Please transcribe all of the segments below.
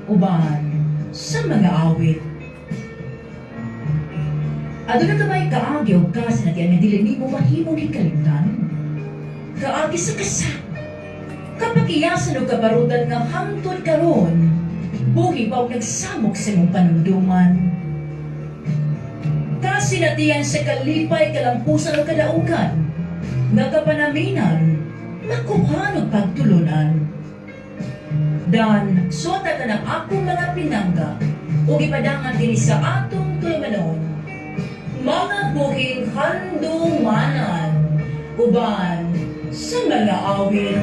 uban sa mga awit. Ado na kamay kaagi o kasi na tiyan nga dili ni mo mahimong hikalimtan. Kaagi sa kasa. Kapag iyasan o kabarutan nga hangtod karon, buhi pa o nagsamok sa mong panunduman. Kasi na tiyan sa kalipay kalampusan o kadaugan, nagapanaminan, nakuhan o pagtulunan. Dan, suota ka ng akong mga pinangga, o ipadangan din sa atong tuymanon. Mga buhing handumanan, uban sa mga awit.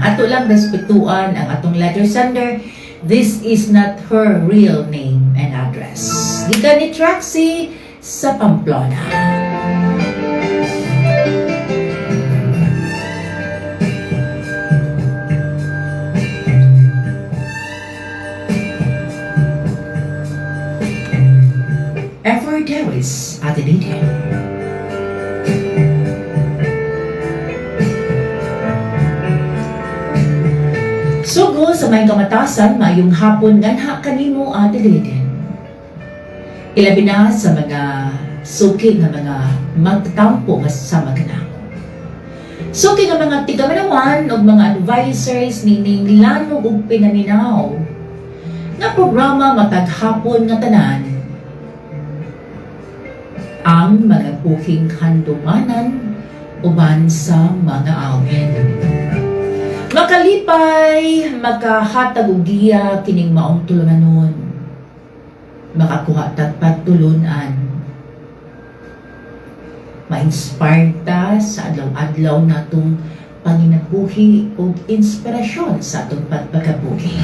Ato lang respetuan ang atong letter sender. This is not her real name and address. Gikan ni Traxie sa Pamplona. Effort Harris, Ate Didi. Sugo sa may kamatasan, mayong hapon nganha kanimo Ate Didi. Ilabi na sa mga suki nga mga magtampo nga sa maganako. Suki nga mga tigamanawan o mga advisors nining lanog ug pinaminaw nga programa matag hapon nga tanan ang mga buhing handumanan uban sa mga awit. Makalipay, makahatag og giya kining maong tulumanon. Makakuha tag pagtulunan. Ma-inspired ta sa adlaw-adlaw natong panginabuhi o inspirasyon sa atong pagpakabuhi.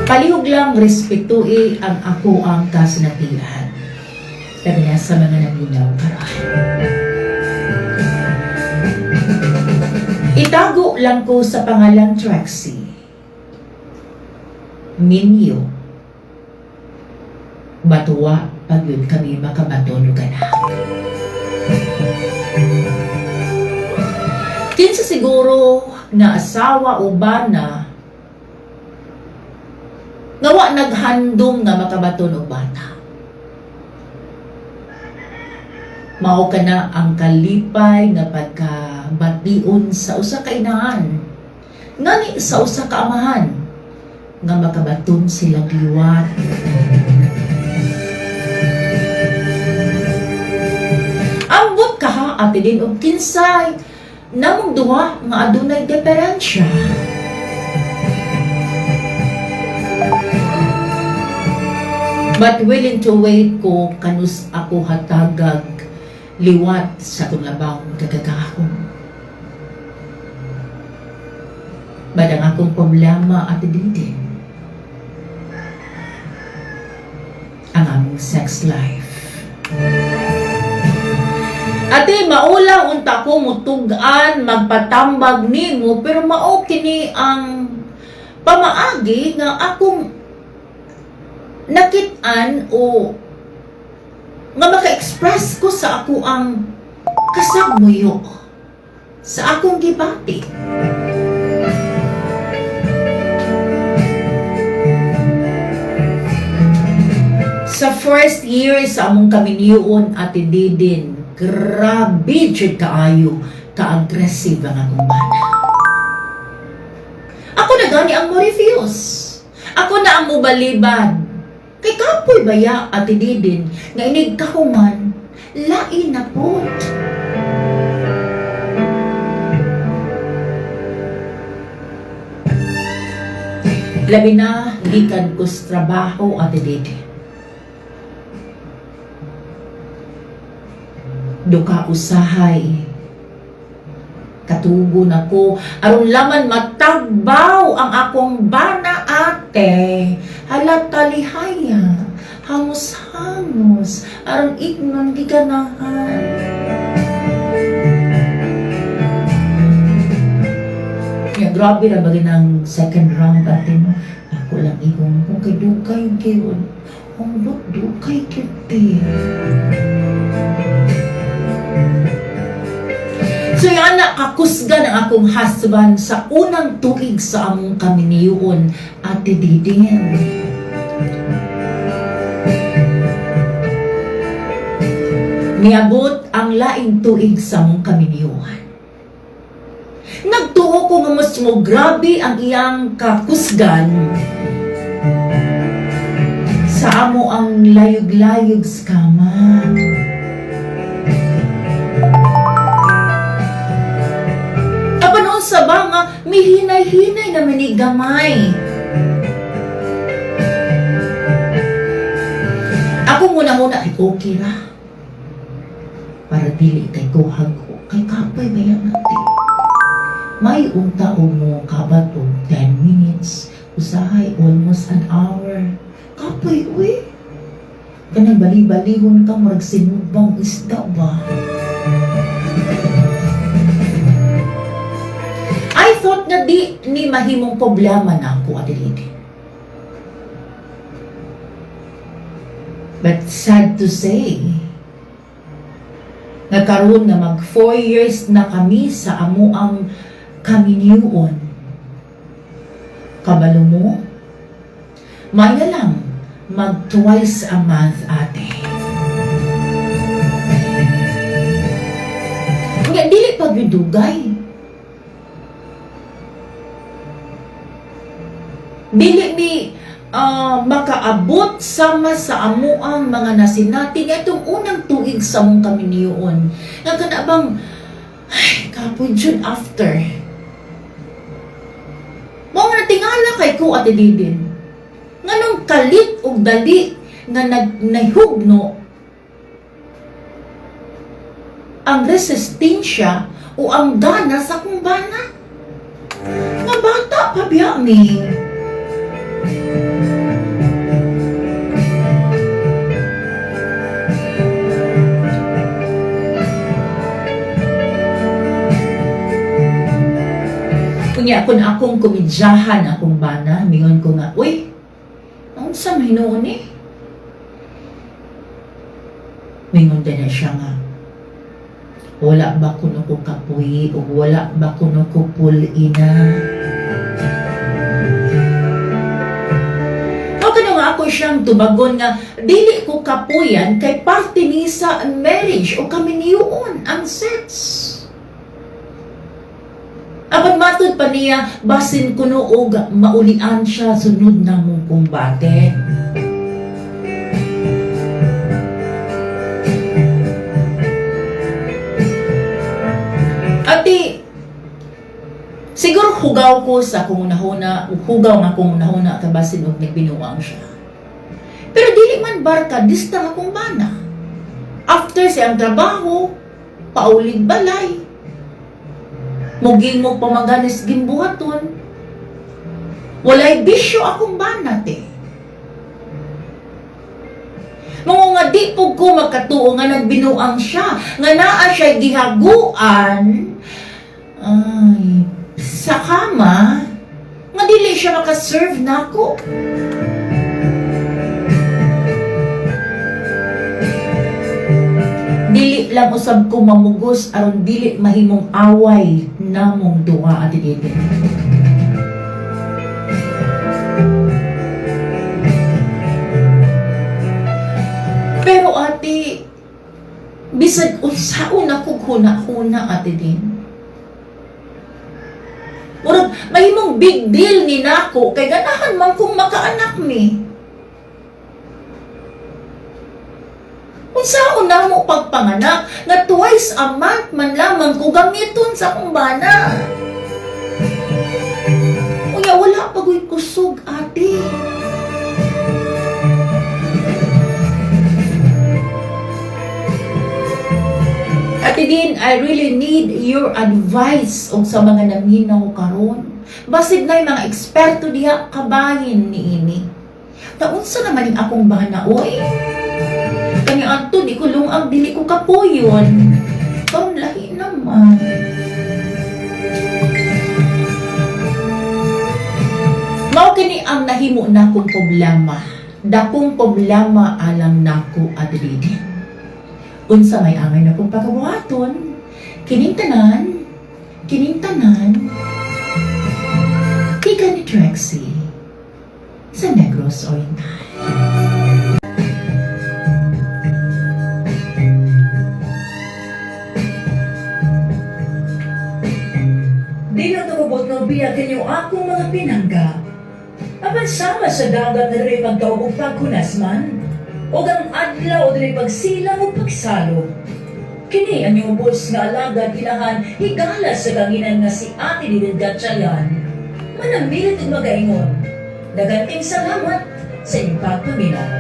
Palihog lang respetuhi ang ako ang kasinatihan. Pero sa mga naminaw karon. Itago lang ko sa pangalang Traxie. Minyo. Batuwa pag yun kami makabaton o ganak. Kinsa siguro na asawa o bana ngawa naghandom nga makabaton og bata. Mao kana ang kalipay nga pagkabation sa usa ka inahan. Ngani sa usa ka amahan nga makabaton silang liwat. Ambot ka ha ate din og kinsay namong duha nga adunay diferensya. But willing to wait ko kanus ako hatagag liwat sa itong labang kagagahon. Badang akong problema at din ang aming sex life. Ate, maula unta ko mutugan magpatambag nimo pero mao kini ang pamaagi nga akong nakit-an o nga maka-express ko sa ako ang kasagmuyo sa akong gibati. Sa first year sa among kaminiyon Ate Didin, grabe jud kaayo ka-aggressive ang akong bana. Ako na gani ang mo refuse. Ako na ang mubalibad. Kay kapoy baya Ate Didin nga inig kahuman lain na po. Labi na gikan ko sa trabaho Ate Didin. Duka usahay katugon ako aron laman matagbaw ang akong bana ate halata lihaya hangos-hangos aron ignon giganahan. Ya grabe ra bagay ng second round ate no. Ako lang igong kung kay dugay gyud Ang do kay kiti. So yan na kakusgan ang akong husband sa unang tuig sa among kaminiyon, Ate Didin. Niabot ang laing tuig sa among kaminiyon. Nagtuo ko nga mas mo grabe ang iyang kakusgan sa amo ang layog-layog sa kama. Kapanoon sa ba nga, may hinay-hinay na manigamay. Ako muna-muna, ay okay ra. Para dili kay kuhag ko, kay kapoy bayan natin. May unta o mo kabat o 10 minutes, usahay almost an hour. Kapoy, uy. Kanang bali-balihon ka, marag sinubang isda ba? I thought na di ni mahimong problema na ako, Adelide. But sad to say, nagkaroon na mag 4 years na kami sa amuang kaminiyon. Kabalo mo? Maya lang, mag twice a month, ate. Nga, dili pagyudugay. Dili mi makaabot sama sa amuang mga nasinati nga itong unang tuig sa mong kaminiyon. Nga kana bang, ay, kapoy dyan after. Mga natingala kay ko, Ate Didin. Nga nung kalit o dali nga nahugno ang resistensya o ang gana sa kumbana. Nga bata pa biya mi. Kunya kung akong kumidyahan akong bana, mingon ko nga, uy, ang sa hinuon eh. Mingon din na siya nga, wala ba kuno ko kapuy o wala ba kuno ko pulina? Kano nga ako siyang tubagon nga, dili ko kapuyan kay parte ni sa marriage o kaminiyon ang sex. Apan matod pa niya, basin kuno og maulian siya sunod na mong kumbate. Ati, siguro hugaw ko sa kung nahuna, hugaw nga kung nahuna ka basin og nagbinuang siya. Pero dili man barka, dista akong bana. After siyang trabaho, paulig balay. Muging mo pamaganis gimbuhaton. Walay bisyo akong banat eh. Mga nga di po ko magkatuo nga nagbinuang siya. Nga naa siya gihaguan. Ay, sa kama. Nga dili siya makaserve na ako. Dili lang usab ko mamugos aron dili mahimong away namong duha, Ate Didin. Pero ate, bisag unsaon ako huna-huna, Ate Din. Murag mahimong big deal ni nako kay ganahan man kung makaanak mi. Unsaon na mo pagpanganak nga twice a month man lamang ko gamiton sa kumbana. Unya wala pagoy kusog, ate. Ate Din, I really need your advice o sa mga naminaw karon. Basig na yung mga eksperto diha kabahin ni ini. Taunsa naman yung akong bana, oy. Kanya ato, di ko ang dili ko kapuyon. Karon lahi naman. Mao kini ang nahimo na kong problema dakong problema alang nako adilidi. Unsa may angay na kong pagkabuhaton, kining tanan, ika ni Trixie sa Negros Oriental. Di na tumubot ng biyakin yung akong mga pinangga. Apan sama sa dagat na rin pagkaog og pagkunas man, o ang adlaw o dili pagsilang o pagsalo. Kini ang yung boss nga alaga kinahan higala sa kanginan nga si Ate Didin Gatchayan. Manamilit og magaingon. Daganting salamat sa inyong pagpaminaw.